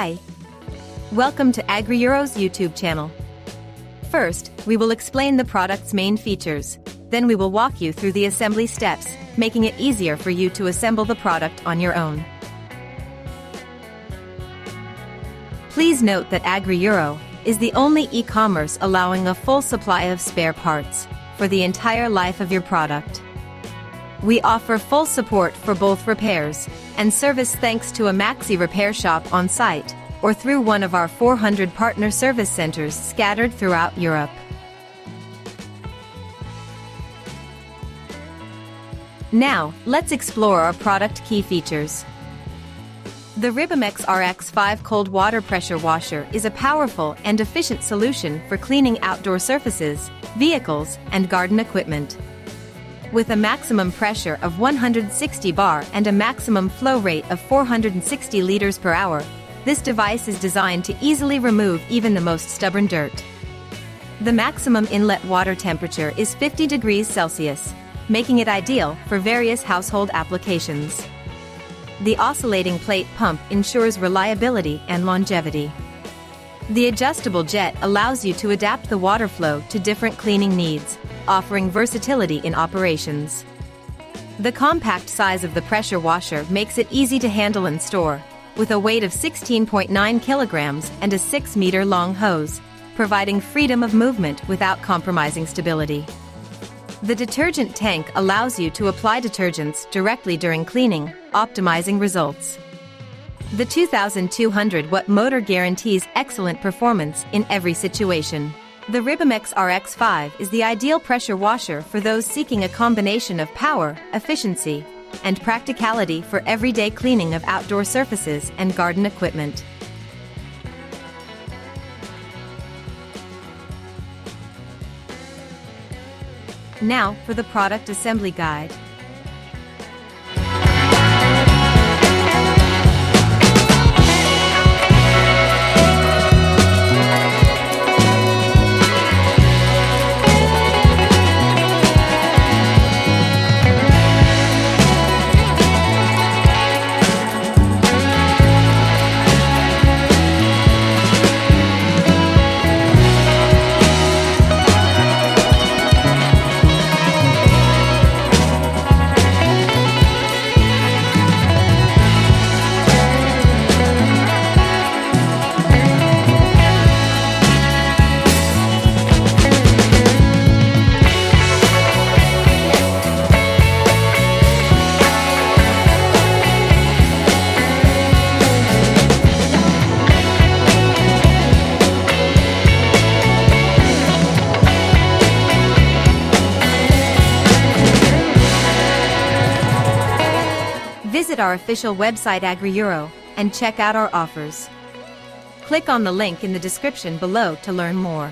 Hi! Welcome to AgriEuro's YouTube channel. First, we will explain the product's main features. Then we will walk you through the assembly steps, making it easier for you to assemble the product on your own. Please note that AgriEuro is the only e-commerce allowing a full supply of spare parts for the entire life of your product. We offer full support for both repairs and service thanks to a Maxi repair shop on site or through one of our 400 partner service centers scattered throughout Europe. Now, let's explore our product key features. The Ribimex RX5 cold water pressure washer is a powerful and efficient solution for cleaning outdoor surfaces, vehicles, and garden equipment. With a maximum pressure of 160 bar and a maximum flow rate of 460 liters per hour, this device is designed to easily remove even the most stubborn dirt. The maximum inlet water temperature is 50 degrees Celsius, making it ideal for various household applications. The oscillating plate pump ensures reliability and longevity. The adjustable jet allows you to adapt the water flow to different cleaning needs, offering versatility in operations. The compact size of the pressure washer makes it easy to handle and store, with a weight of 16.9 kilograms and a 6-meter-long hose, providing freedom of movement without compromising stability. The detergent tank allows you to apply detergents directly during cleaning, optimizing results. The 2,200-watt motor guarantees excellent performance in every situation. The Ribimex RX5 is the ideal pressure washer for those seeking a combination of power, efficiency, and practicality for everyday cleaning of outdoor surfaces and garden equipment. Now for the product assembly guide. Visit our official website AgriEuro and check out our offers. Click on the link in the description below to learn more.